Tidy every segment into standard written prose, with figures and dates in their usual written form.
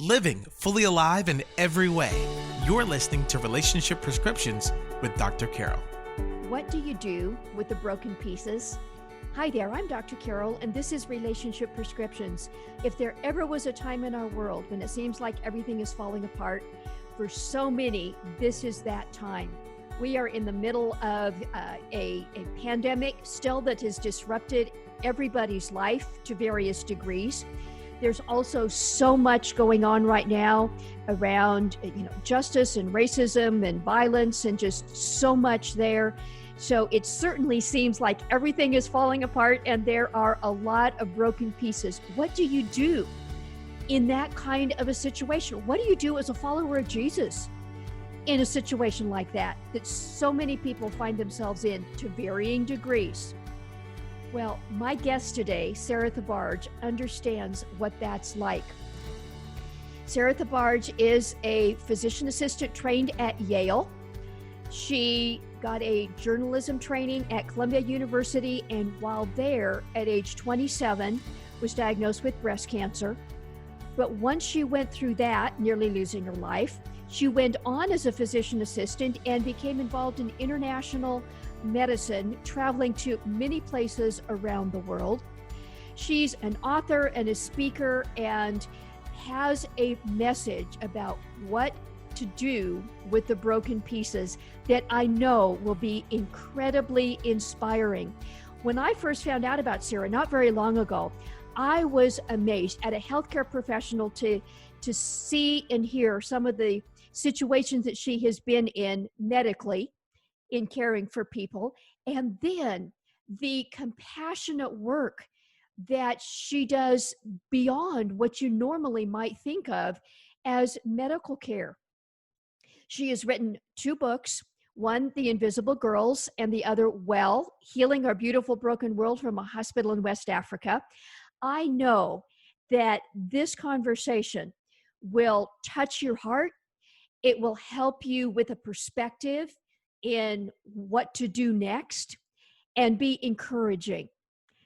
living fully alive in every way. You're listening to Relationship Prescriptions with Dr. Carol. What do you do with the broken pieces? Hi there, I'm Dr. Carol, and this is Relationship Prescriptions. If there ever was a time in our world when it seems like everything is falling apart, for so many, this is that time. We are in the middle of a pandemic still that has disrupted everybody's life to various degrees. There's also so much going on right now around, justice and racism and violence and just so much there. So it certainly seems like everything is falling apart and there are a lot of broken pieces. What do you do in that kind of a situation? What do you do as a follower of Jesus in a situation like that so many people find themselves in to varying degrees? Well, my guest today, Sarah Thebarge, understands what that's like. Sarah Thebarge is a physician assistant trained at Yale. She got a journalism training at Columbia University, and while there, at age 27, was diagnosed with breast cancer. But once she went through that, nearly losing her life, she went on as a physician assistant and became involved in international medicine, traveling to many places around the world. She's an author and a speaker and has a message about what to do with the broken pieces that I know will be incredibly inspiring. When I first found out about Sarah, not very long ago, I was amazed at a healthcare professional to see and hear some of the situations that she has been in medically in caring for people, and then the compassionate work that she does beyond what you normally might think of as medical care. She has written 2 books, one, The Invisible Girls, and the other, Well, Healing Our Beautiful Broken World from a Hospital in West Africa. I know that this conversation will touch your heart. It will help you with a perspective in what to do next and be encouraging.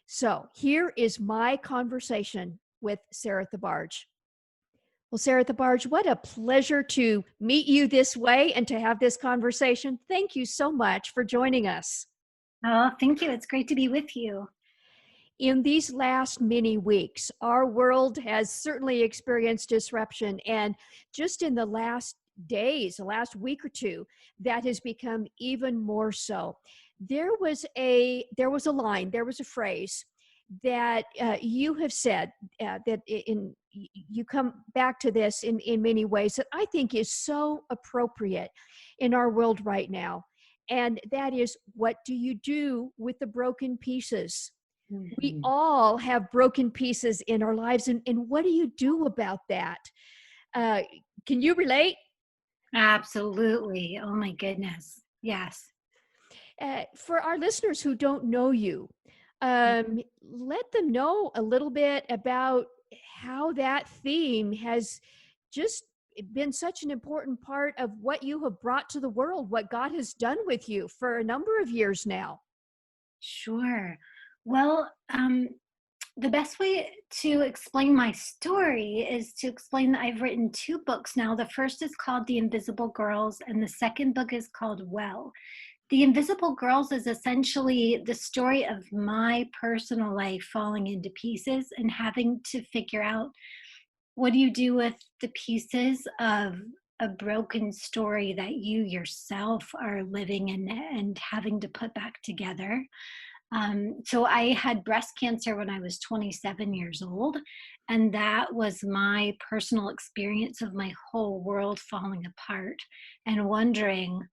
So here is my conversation with Sarah Thebarge. Well, Sarah Thebarge, what a pleasure to meet you this way and to have this conversation. Thank you so much for joining us. Oh, thank you. It's great to be with you. In these last many weeks, our world has certainly experienced disruption, and just in the last days, the last week or two, that has become even more so. There was a line, there was a phrase that you have said that you come back to this in many ways that I think is so appropriate in our world right now. And that is, what do you do with the broken pieces? Mm-hmm. We all have broken pieces in our lives. And what do you do about that? Can you relate? Absolutely. Oh my goodness. Yes. For our listeners who don't know you, let them know a little bit about how that theme has just been such an important part of what you have brought to the world, what God has done with you for a number of years now. Sure. Well, the best way to explain my story is to explain that I've written 2 books now. The first is called The Invisible Girls, and the second book is called Well. The Invisible Girls is essentially the story of my personal life falling into pieces and having to figure out, what do you do with the pieces of a broken story that you yourself are living in and having to put back together. So I had breast cancer when I was 27 years old, and that was my personal experience of my whole world falling apart and wondering,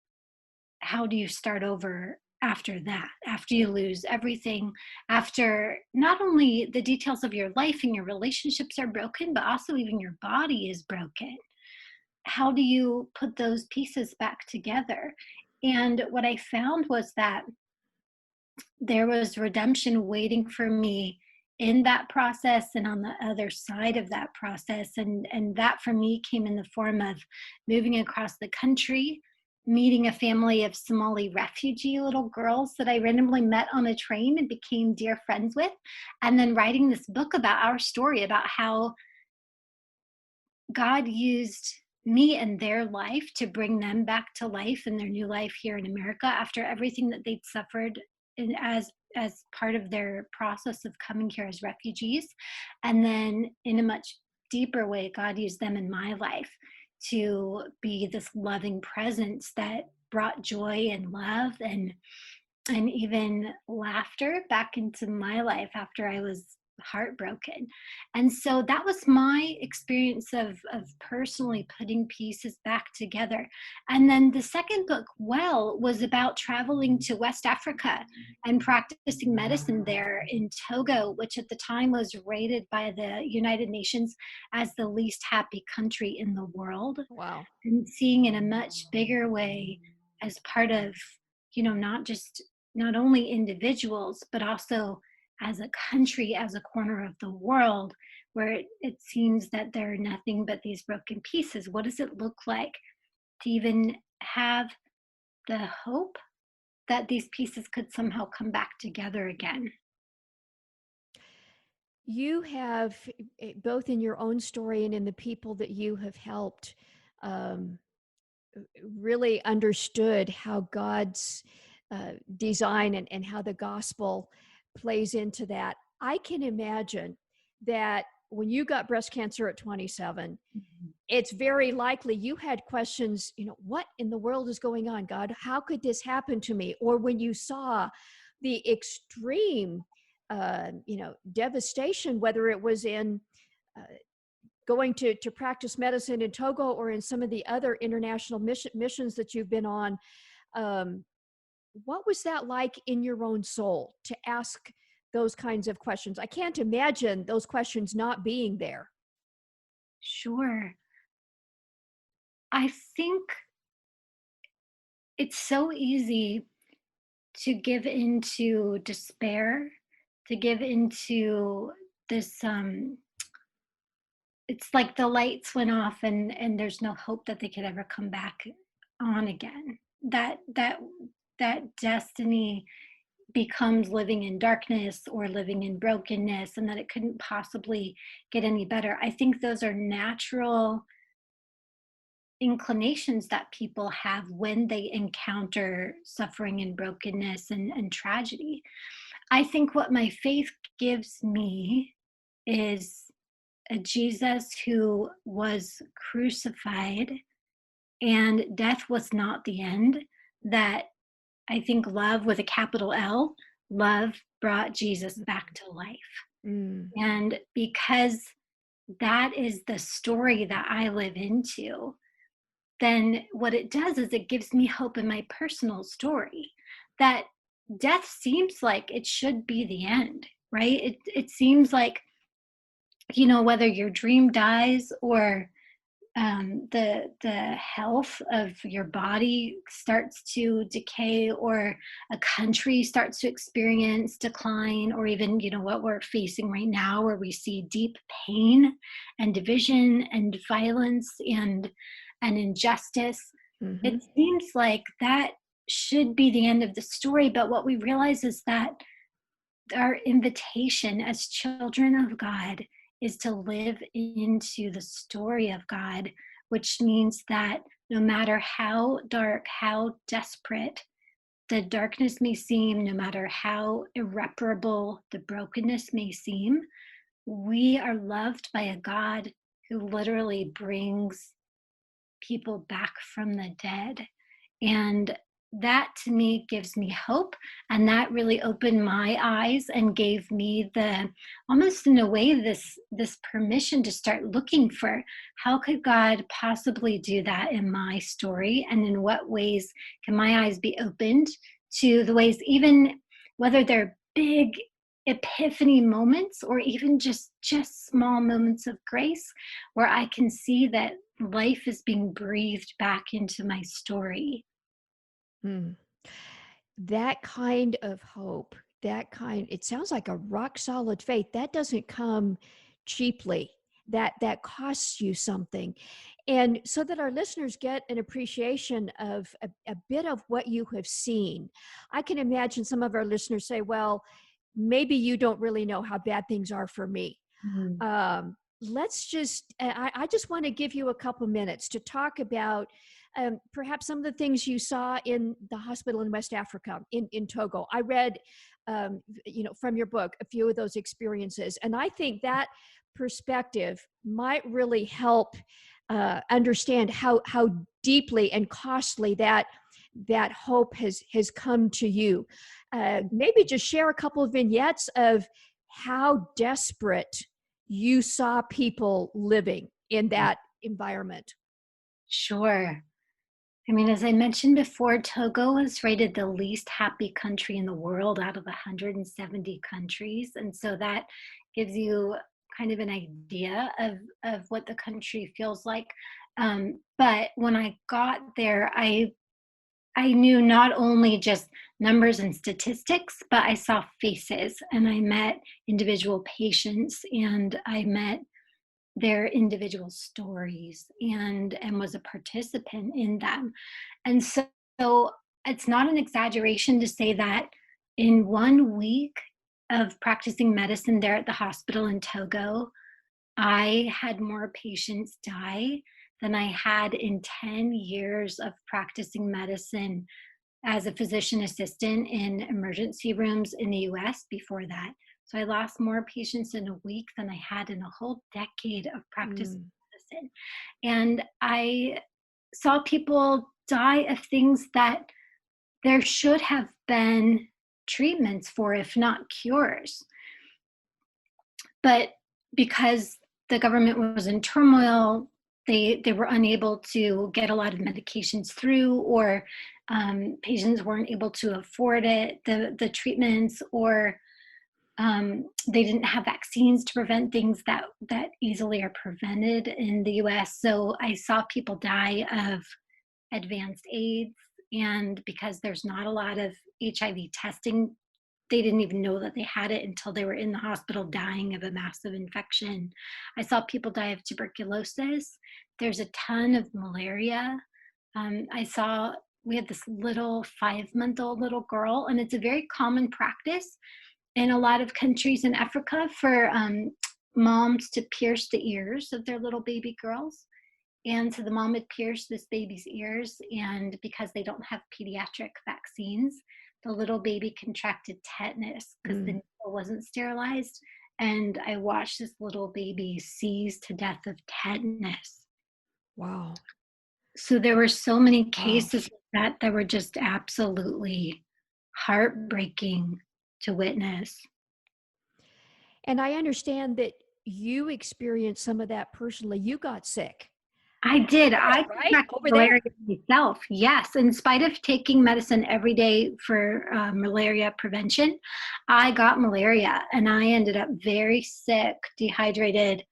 how do you start over after that, after you lose everything, after not only the details of your life and your relationships are broken, but also even your body is broken? How do you put those pieces back together? And what I found was that there was redemption waiting for me in that process and on the other side of that process. And that for me came in the form of moving across the country, meeting a family of Somali refugee little girls that I randomly met on a train and became dear friends with, and then writing this book about our story, about how God used me and their life to bring them back to life in their new life here in America after everything that they'd suffered as part of their process of coming here as refugees. And then in a much deeper way, God used them in my life to be this loving presence that brought joy and love and even laughter back into my life after I was heartbroken. And so that was my experience of personally putting pieces back together. And then the second book, Well, was about traveling to West Africa and practicing medicine there in Togo, which at the time was rated by the United Nations as the least happy country in the world, Wow. and seeing in a much bigger way as part of, not only individuals but also as a country, as a corner of the world where it seems that there are nothing but these broken pieces. What does it look like to even have the hope that these pieces could somehow come back together again? You have, both in your own story and in the people that you have helped, um, really understood how God's design and how the gospel plays into that. I can imagine that when you got breast cancer at 27, Mhm. it's very likely you had questions, what in the world is going on, God? How could this happen to me? Or when you saw the extreme, devastation, whether it was in uh, going to practice medicine in Togo or in some of the other international missions that you've been on, um, what was that like in your own soul to ask those kinds of questions? I can't imagine those questions not being there. Sure. I think it's so easy to give into despair, to give into this it's like the lights went off and there's no hope that they could ever come back on again. That destiny becomes living in darkness or living in brokenness, and that it couldn't possibly get any better. I think those are natural inclinations that people have when they encounter suffering and brokenness and tragedy. I think what my faith gives me is a Jesus who was crucified and death was not the end. That I think love with a capital L, love brought Jesus back to life. Mm. And because that is the story that I live into, then what it does is it gives me hope in my personal story that death seems like it should be the end, right? It seems like, whether your dream dies or the health of your body starts to decay, or a country starts to experience decline, or even what we're facing right now, where we see deep pain and division and violence and injustice. Hmm. It seems like that should be the end of the story, but what we realize is that our invitation as children of God is to live into the story of God, which means that no matter how dark, how desperate the darkness may seem, no matter how irreparable the brokenness may seem, we are loved by a God who literally brings people back from the dead. And that to me gives me hope. And that really opened my eyes and gave me the, almost in a way, this permission to start looking for how could God possibly do that in my story, and in what ways can my eyes be opened to the ways, even whether they're big epiphany moments or even just small moments of grace, where I can see that life is being breathed back into my story. Mm. That kind of hope, it sounds like a rock solid faith. That doesn't come cheaply. That costs you something. And so that our listeners get an appreciation of a bit of what you have seen. I can imagine some of our listeners say, well, maybe you don't really know how bad things are for me. Mhm. let's just, I just want to give you a couple minutes to talk about perhaps some of the things you saw in the hospital in West Africa, in Togo. I read, from your book, a few of those experiences. And I think that perspective might really help understand how deeply and costly that hope has come to you. Maybe just share a couple of vignettes of how desperate you saw people living in that environment. Sure. I mean, as I mentioned before, Togo was rated the least happy country in the world out of 170 countries. And so that gives you kind of an idea of what the country feels like. But when I got there, I knew not only just numbers and statistics, but I saw faces and I met individual patients and I met their individual stories and was a participant in them. And so it's not an exaggeration to say that in 1 week of practicing medicine there at the hospital in Togo, I had more patients die than I had in 10 years of practicing medicine as a physician assistant in emergency rooms in the US before that. So I lost more patients in a week than I had in a whole decade of practicing medicine. And I saw people die of things that there should have been treatments for, if not cures. But because the government was in turmoil, they were unable to get a lot of medications through, or patients weren't able to afford it, the treatments, or they didn't have vaccines to prevent things that easily are prevented in the US. So I saw people die of advanced AIDS, and because there's not a lot of HIV testing, they didn't even know that they had it until they were in the hospital dying of a massive infection. I saw people die of tuberculosis. There's a ton of malaria. We had this little 5-month-old little girl, and it's a very common practice in a lot of countries in Africa for moms to pierce the ears of their little baby girls. And so the mom had pierced this baby's ears, and because they don't have pediatric vaccines, the little baby contracted tetanus because the needle wasn't sterilized. And I watched this little baby seize to death of tetanus. Wow. So there were so many cases that were just absolutely heartbreaking to witness. And I understand that you experienced some of that personally. You got sick. I did. I Right? contracted Over there. malaria myself. Yes. In spite of taking medicine every day for malaria prevention, I got malaria and I ended up very sick, dehydrated.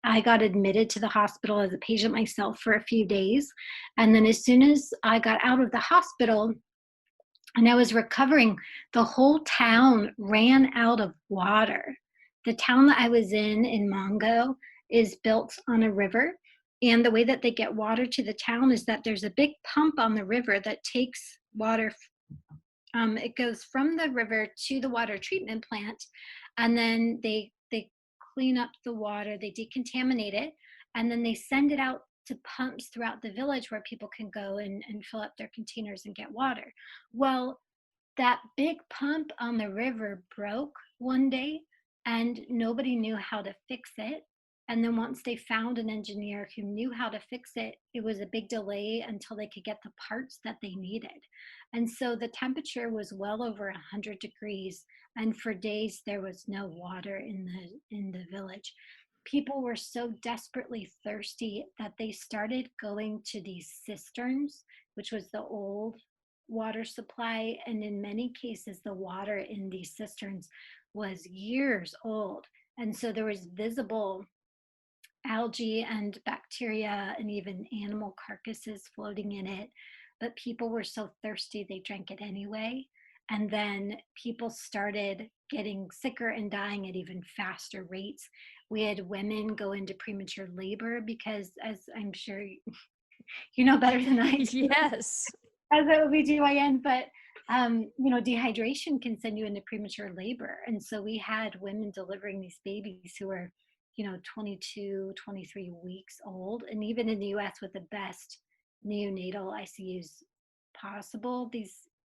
I got admitted to the hospital as a patient myself for a few days. And then as soon as I got out of the hospital and I was recovering, the whole town ran out of water. The town that I was in Mongo, is built on a river. And the way that they get water to the town is that there's a big pump on the river that takes water. It goes from the river to the water treatment plant, and then they clean up the water, they decontaminate it, and then they send it out to pumps throughout the village where people can go and fill up their containers and get water. Well, that big pump on the river broke one day, and nobody knew how to fix it. And then once they found an engineer who knew how to fix it, it was a big delay until they could get the parts that they needed. And so the temperature was well over 100 degrees, and for days there was no water in the village. People were so desperately thirsty that they started going to these cisterns, which was the old water supply. And in many cases, the water in these cisterns was years old. And so there was visible algae and bacteria and even animal carcasses floating in it. But people were so thirsty, they drank it anyway. And then people started getting sicker and dying at even faster rates. We had women go into premature labor because, as I'm sure you know better than I do, Yes. as a OBGYN, but dehydration can send you into premature labor. And so we had women delivering these babies who were 22, 23 weeks old. And even in the US with the best neonatal ICUs possible,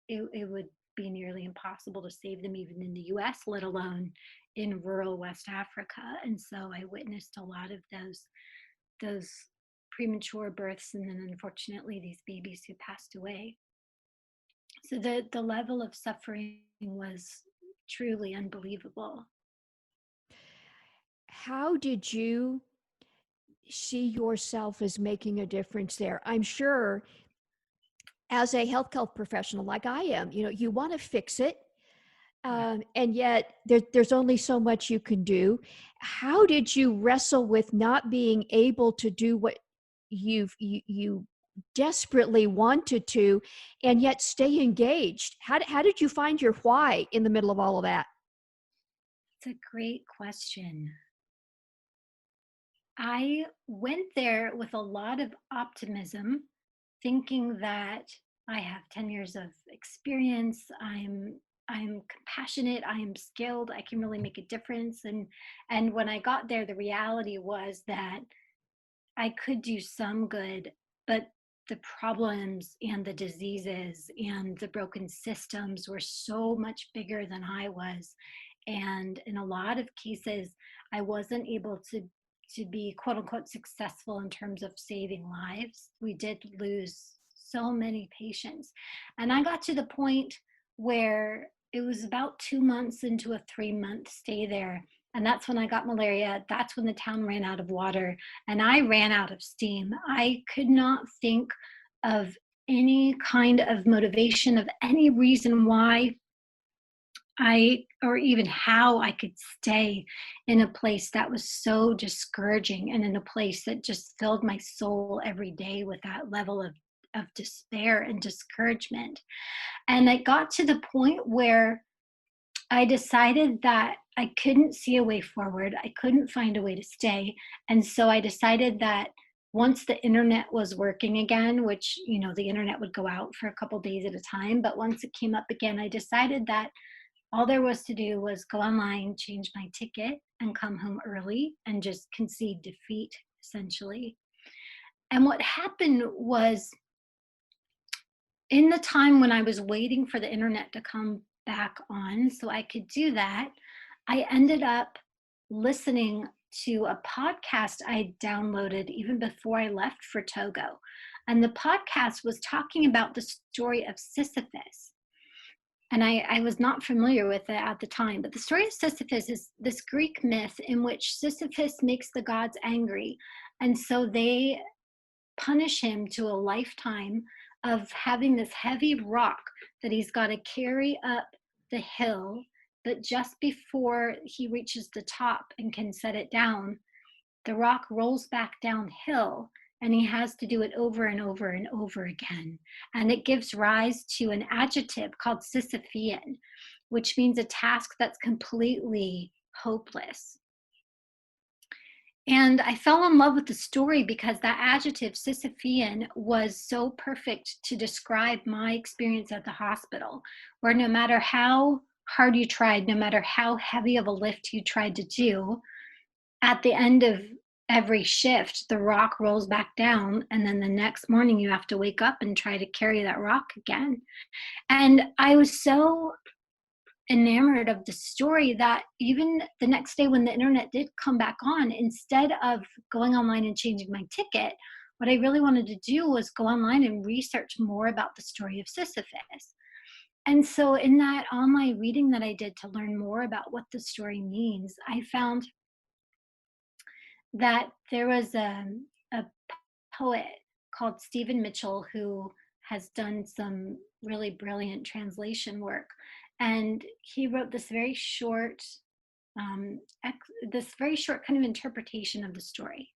it would be nearly impossible to save them even in the US, let alone in rural West Africa. And so I witnessed a lot of those premature births, and then unfortunately these babies who passed away. So the level of suffering was truly unbelievable. How did you see yourself as making a difference there? I'm sure as a health professional like I am, you want to fix it. And yet there's only so much you can do. How did you wrestle with not being able to do what you desperately wanted to, and yet stay engaged? How did you find your why in the middle of all of that? It's a great question. I went there with a lot of optimism, thinking that I have 10 years of experience, I'm compassionate, I am skilled, I can really make a difference. And when I got there, the reality was that I could do some good, but the problems and the diseases and the broken systems were so much bigger than I was. And in a lot of cases, I wasn't able to be quote unquote successful in terms of saving lives. We did lose so many patients. And I got to the point where it was about 2 months into a 3-month stay there. And that's when I got malaria. That's when the town ran out of water and I ran out of steam. I could not think of any kind of motivation, of any reason why or even how I could stay in a place that was so discouraging, and in a place that just filled my soul every day with that level of despair and discouragement. And I got to the point where I decided that I couldn't see a way forward. I couldn't find a way to stay. And so I decided that once the internet was working again, which, the internet would go out for a couple days at a time, but once it came up again, I decided that all there was to do was go online, change my ticket, and come home early and just concede defeat, essentially. And what happened was, in the time when I was waiting for the internet to come back on so I could do that, I ended up listening to a podcast I downloaded even before I left for Togo. And the podcast was talking about the story of Sisyphus. And I was not familiar with it at the time, but the story of Sisyphus is this Greek myth in which Sisyphus makes the gods angry. And so they punish him to a lifetime of having this heavy rock that he's got to carry up the hill. But just before he reaches the top and can set it down, the rock rolls back downhill, and he has to do it over and over and over again. And it gives rise to an adjective called Sisyphean, which means a task that's completely hopeless. And I fell in love with the story because that adjective, Sisyphean, was so perfect to describe my experience at the hospital, where no matter how hard you tried, no matter how heavy of a lift you tried to do, at the end of every shift, the rock rolls back down, and then the next morning you have to wake up and try to carry that rock again. And I was so enamored of the story that even the next day when the internet did come back on, instead of going online and changing my ticket, what I really wanted to do was go online and research more about the story of Sisyphus. And so in that online reading that I did to learn more about what the story means, I found that there was a poet called Stephen Mitchell who has done some really brilliant translation work. And he wrote this very short kind of interpretation of the story.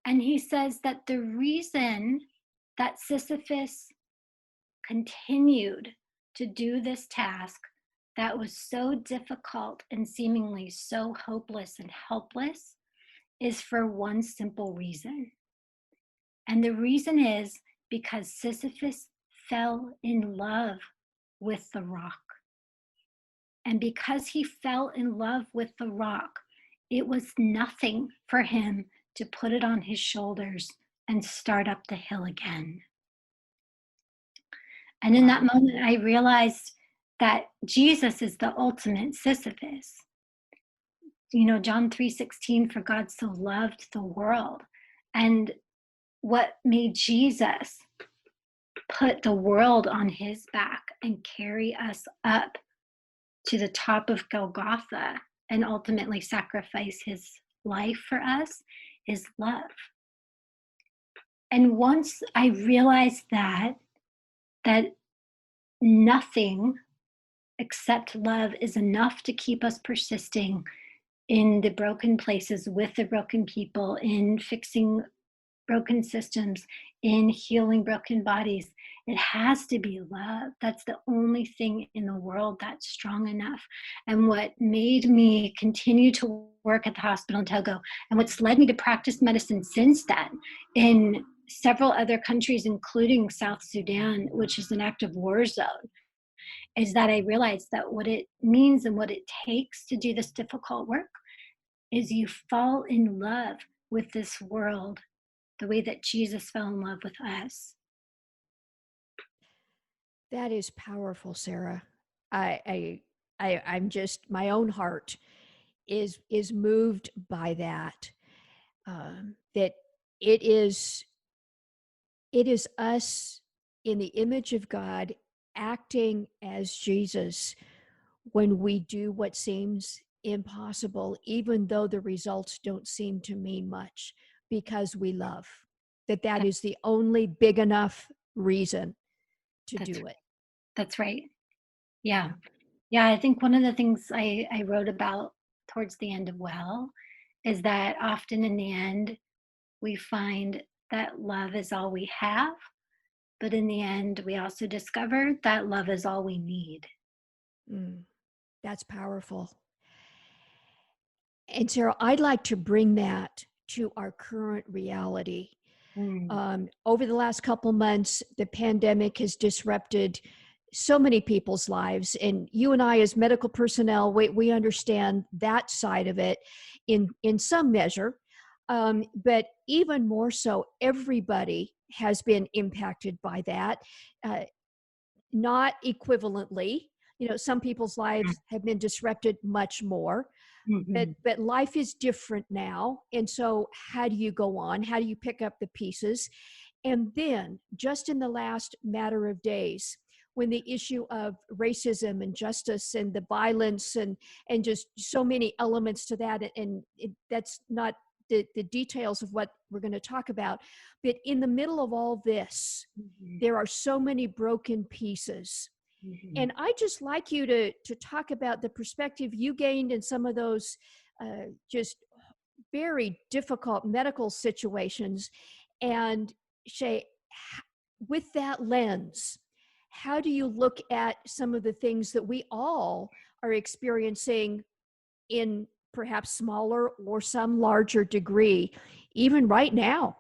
And he says that the reason that Sisyphus continued to do this task that was so difficult and seemingly so hopeless and helpless is for one simple reason. And the reason is because Sisyphus fell in love with the rock. And because he fell in love with the rock, it was nothing for him to put it on his shoulders and start up the hill again. And in that Wow. moment, I realized that Jesus is the ultimate Sisyphus. You know, John 3:16, for God so loved the world. And what made Jesus put the world on his back and carry us up to the top of Golgotha and ultimately sacrifice his life for us is love. And once I realized that nothing except love is enough to keep us persisting in the broken places with the broken people, in fixing broken systems, in healing broken bodies. It has to be love. That's the only thing in the world that's strong enough. And what made me continue to work at the hospital in Togo, and what's led me to practice medicine since then in several other countries, including South Sudan, which is an active war zone, is that I realized that what it means and what it takes to do this difficult work is you fall in love with this world the way that Jesus fell in love with us. That is powerful, Sarah. I'm just, my own heart is moved by that. That it is us in the image of God acting as Jesus when we do what seems impossible, even though the results don't seem to mean much, because we love. That is the only big enough reason to That's do it. that's right. Yeah. Yeah, I think one of the things I wrote about towards the end of Well is that often in the end, we find that love is all we have, but in the end, we also discover that love is all we need. Mm, that's powerful. And Sarah, I'd like to bring that to our current reality. Mm. Over the last couple months, the pandemic has disrupted so many people's lives. And you and I, as medical personnel, we understand that side of it in some measure. But even more so, everybody has been impacted by that, uh, not equivalently. You know, some people's lives have been disrupted much more, Mm-hmm. but life is different now. And so how do you go on? How do you pick up the pieces? And then just in the last matter of days, when the issue of racism and justice and the violence and just so many elements to that, and that's not the details of what we're going to talk about, but in the middle of all this, Mm-hmm. there are so many broken pieces. Mm-hmm. And I just like you to talk about the perspective you gained in some of those just very difficult medical situations, and Shay, with that lens, how do you look at some of the things that we all are experiencing in perhaps smaller or some larger degree, even right now?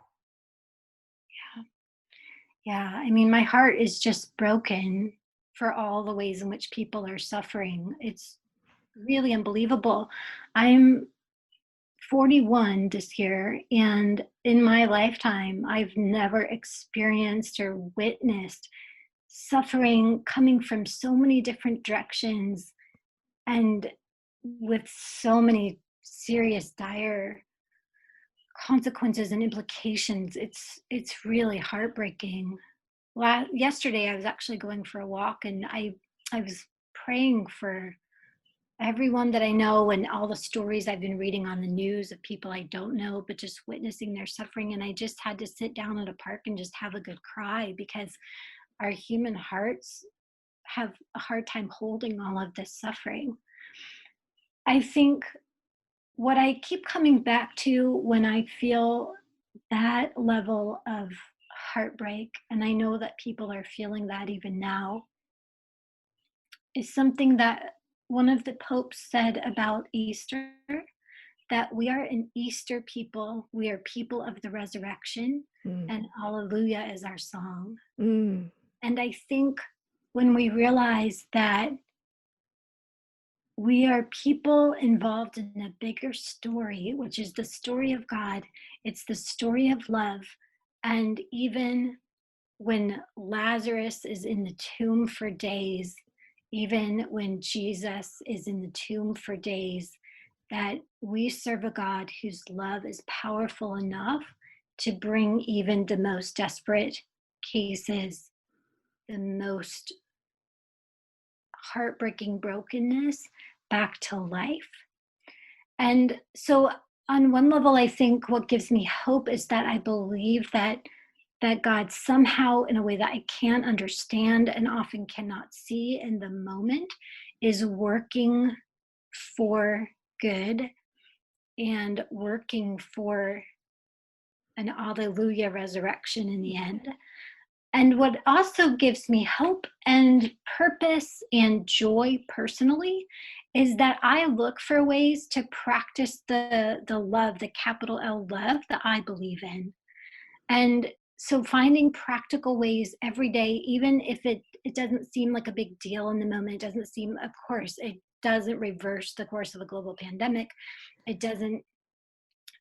Yeah, I mean, my heart is just broken for all the ways in which people are suffering. It's really unbelievable. I'm 41 this year, and in my lifetime, I've never experienced or witnessed suffering coming from so many different directions and with so many serious, dire consequences and implications. It's really heartbreaking. Yesterday, I was actually going for a walk, and I was praying for everyone that I know and all the stories I've been reading on the news of people I don't know, but just witnessing their suffering. And I just had to sit down at a park and just have a good cry, because our human hearts have a hard time holding all of this suffering. I think what I keep coming back to when I feel that level of heartbreak, and I know that people are feeling that even now, is something that one of the popes said about Easter, that we are an Easter people. We are people of the resurrection, Mm. and Alleluia is our song. Mm. And I think when we realize that We are people involved in a bigger story, which is the story of God. It's the story of love. And even when Lazarus is in the tomb for days, even when Jesus is in the tomb for days, that we serve a God whose love is powerful enough to bring even the most desperate cases, the most heartbreaking brokenness back to life. And so on one level, I think what gives me hope is that I believe that God somehow, in a way that I can't understand and often cannot see in the moment, is working for good and working for an alleluia resurrection in the end. And what also gives me hope and purpose and joy personally is that I look for ways to practice the love, the capital L love that I believe in. And so finding practical ways every day, even if it doesn't seem like a big deal in the moment, it doesn't seem, of course, it doesn't reverse the course of a global pandemic. It doesn't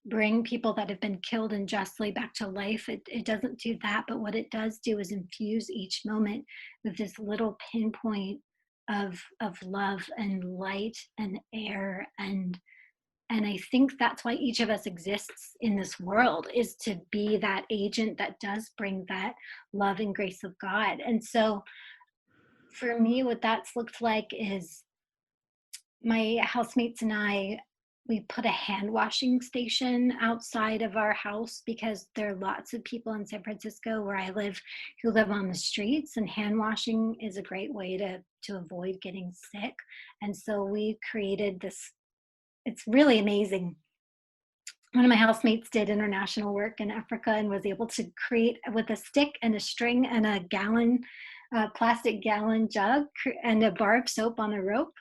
bring people that have been killed unjustly back to life. It doesn't do that, but what it does do is infuse each moment with this little pinpoint of love and light and air, and I think that's why each of us exists in this world, is to be that agent that does bring that love and grace of God. And so for me, what that's looked like is my housemates and I, we put a hand washing station outside of our house because there are lots of people in San Francisco where I live who live on the streets, and hand washing is a great way to avoid getting sick. And so we created this, it's really amazing. One of my housemates did international work in Africa and was able to create, with a stick and a string and a gallon, plastic gallon jug and a bar of soap on a rope,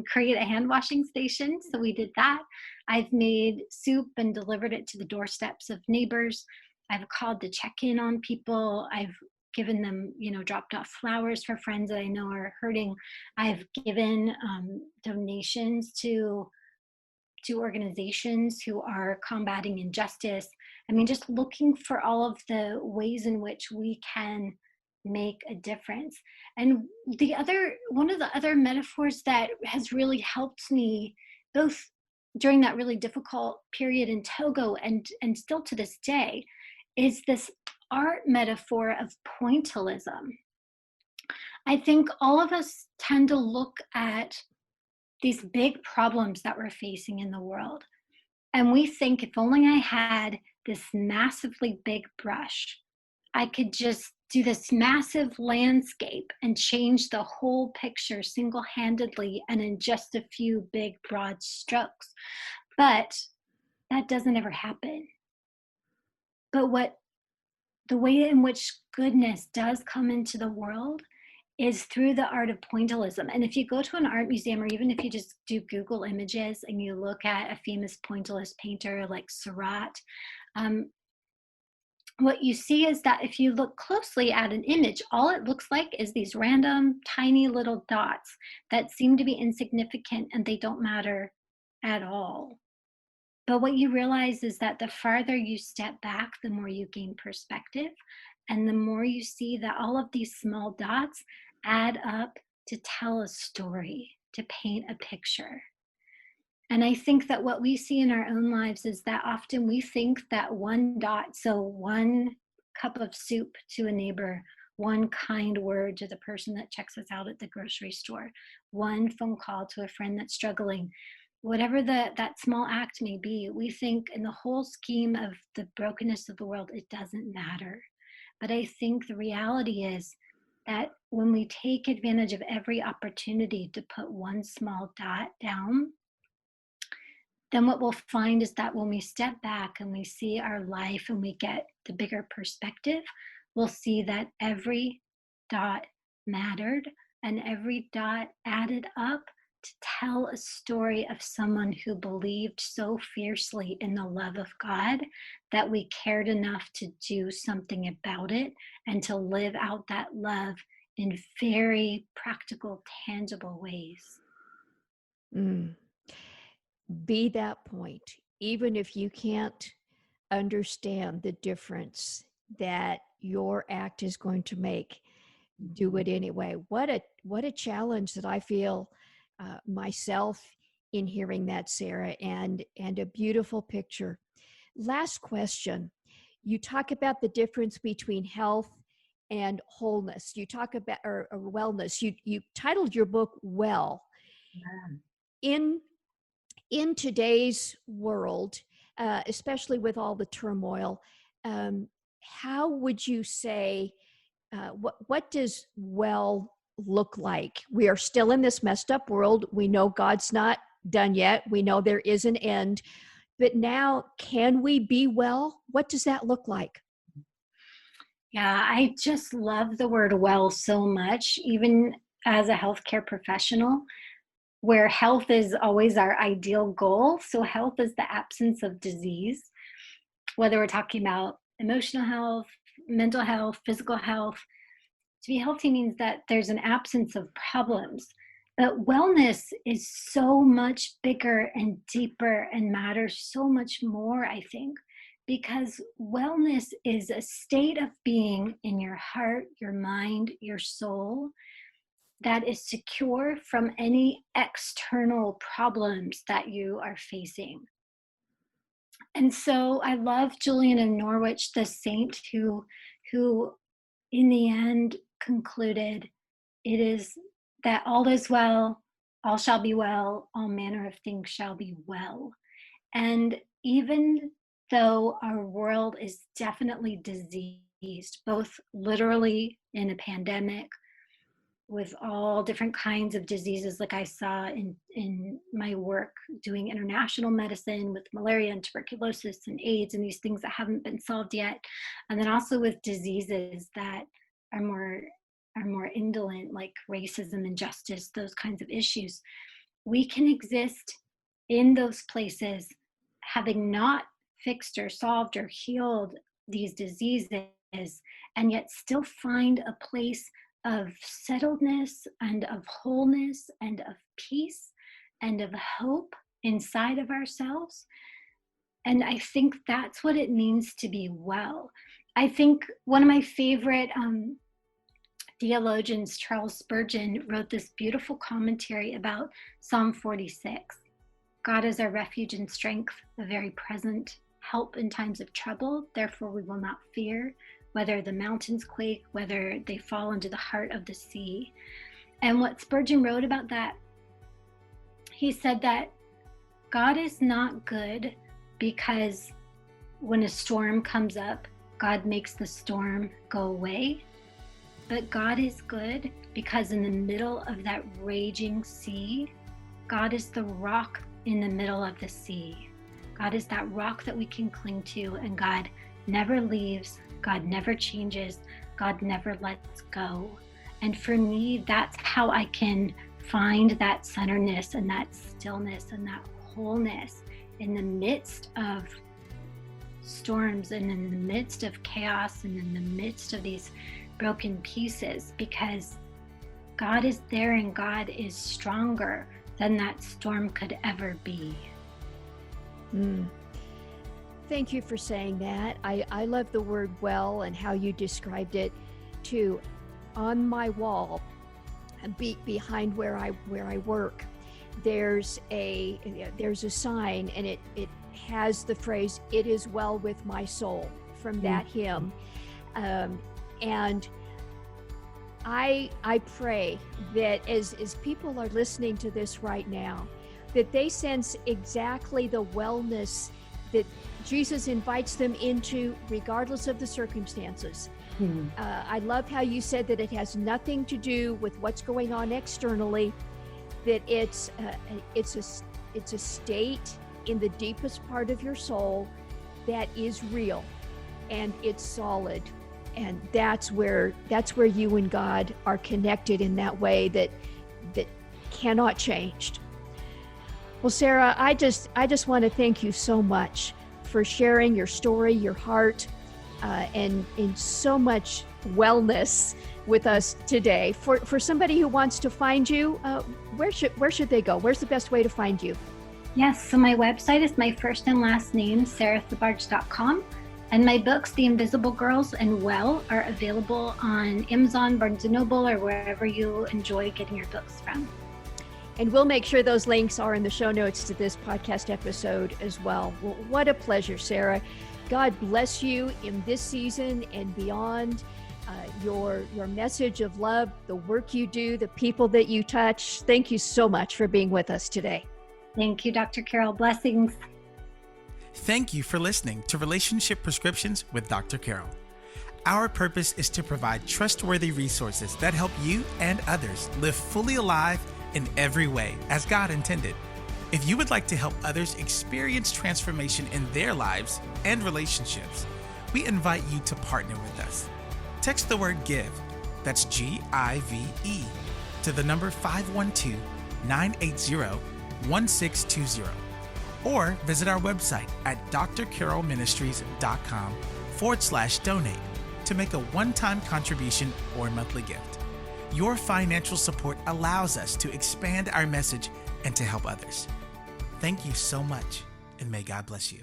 create a hand washing station. So we did that. I've made soup and delivered it to the doorsteps of neighbors. I've called to check in on people. I've given them, dropped off flowers for friends that I know are hurting. I've given donations to organizations who are combating injustice. I mean, just looking for all of the ways in which we can make a difference. And one of the other metaphors that has really helped me, both during that really difficult period in Togo and still to this day, is this art metaphor of pointillism. I think all of us tend to look at these big problems that we're facing in the world, and we think, if only I had this massively big brush, I could just do this massive landscape and change the whole picture single handedly and in just a few big, broad strokes. But that doesn't ever happen. But the way in which goodness does come into the world is through the art of pointillism. And if you go to an art museum, or even if you just do Google images and you look at a famous pointillist painter like Seurat, what you see is that if you look closely at an image, all it looks like is these random tiny little dots that seem to be insignificant and they don't matter at all. But what you realize is that the farther you step back, the more you gain perspective, and the more you see that all of these small dots add up to tell a story, to paint a picture. And I think that what we see in our own lives is that often we think that one dot, so one cup of soup to a neighbor, one kind word to the person that checks us out at the grocery store, one phone call to a friend that's struggling, whatever that small act may be, we think in the whole scheme of the brokenness of the world, it doesn't matter. But I think the reality is that when we take advantage of every opportunity to put one small dot down, then what we'll find is that when we step back and we see our life and we get the bigger perspective, we'll see that every dot mattered and every dot added up to tell a story of someone who believed so fiercely in the love of God that we cared enough to do something about it and to live out that love in very practical, tangible ways. Mm. Be that point, even if you can't understand the difference that your act is going to make. Do it anyway. What a challenge that I feel myself in hearing that, Sarah, and a beautiful picture. Last question. You talk about the difference between health and wholeness. You talk about or wellness. You titled your book Well. In today's world, especially with all the turmoil, how would you say what does well look like? We are still in this messed up world. We know God's not done yet. We know there is an end. But now, can we be well? What does that look like? Yeah, I just love the word well so much, even as a healthcare professional, where health is always our ideal goal. So, health is the absence of disease, whether we're talking about emotional health, mental health, physical health. To be healthy means that there's an absence of problems. But wellness is so much bigger and deeper and matters so much more, I think, because wellness is a state of being in your heart, your mind, your soul that is secure from any external problems that you are facing. And so I love Julian of Norwich, the saint who in the end concluded, it is that all is well, all shall be well, all manner of things shall be well. And even though our world is definitely diseased, both literally in a pandemic with all different kinds of diseases, like I saw in my work doing international medicine with malaria and tuberculosis and AIDS and these things that haven't been solved yet. And then also with diseases that are more indolent, like racism, injustice, those kinds of issues. We can exist in those places having not fixed or solved or healed these diseases, and yet still find a place of settledness and of wholeness and of peace and of hope inside of ourselves. And I think that's what it means to be well. I think one of my favorite theologians, Charles Spurgeon, wrote this beautiful commentary about Psalm 46. God is our refuge and strength, a very present help in times of trouble. Therefore, we will not fear, whether the mountains quake, whether they fall into the heart of the sea. And what Spurgeon wrote about that, he said that God is not good because when a storm comes up, God makes the storm go away. But God is good because in the middle of that raging sea, God is the rock in the middle of the sea. God is that rock that we can cling to, and God never leaves, God never changes, God never lets go. And for me, that's how I can find that centeredness and that stillness and that wholeness in the midst of storms and in the midst of chaos and in the midst of these broken pieces, because God is there and God is stronger than that storm could ever be. Thank you for saying that. I love the word well and how you described it too. On my wall, behind where I work, there's a sign, and it has the phrase "It is well with my soul" from that hymn. And I pray that as people are listening to this right now, that they sense exactly the wellness that Jesus invites them into, regardless of the circumstances. I love how you said that it has nothing to do with what's going on externally, that it's a state in the deepest part of your soul that is real and it's solid. And that's where you and God are connected in that way that cannot change. Well, Sarah, I just want to thank you so much for sharing your story, your heart, and in so much wellness with us today. For somebody who wants to find you, where should they go? Where's the best way to find you? Yes, so my website is my first and last name, SarahThebarge.com. And my books, The Invisible Girls and Well, are available on Amazon, Barnes & Noble, or wherever you enjoy getting your books from. And we'll make sure those links are in the show notes to this podcast episode as well. Well, what a pleasure, Sarah. God bless you in this season and beyond. Your message of love, the work you do, the people that you touch. Thank you so much for being with us today. Thank you, Dr. Carol. Blessings. Thank you for listening to Relationship Prescriptions with Dr. Carol. Our purpose is to provide trustworthy resources that help you and others live fully alive in every way as God intended. If you would like to help others experience transformation in their lives and relationships, we invite you to partner with us. Text the word GIVE, that's GIVE, to the number 512-980-1620. Or visit our website at drcarolministries.com/donate to make a one-time contribution or monthly gift. Your financial support allows us to expand our message and to help others. Thank you so much, and may God bless you.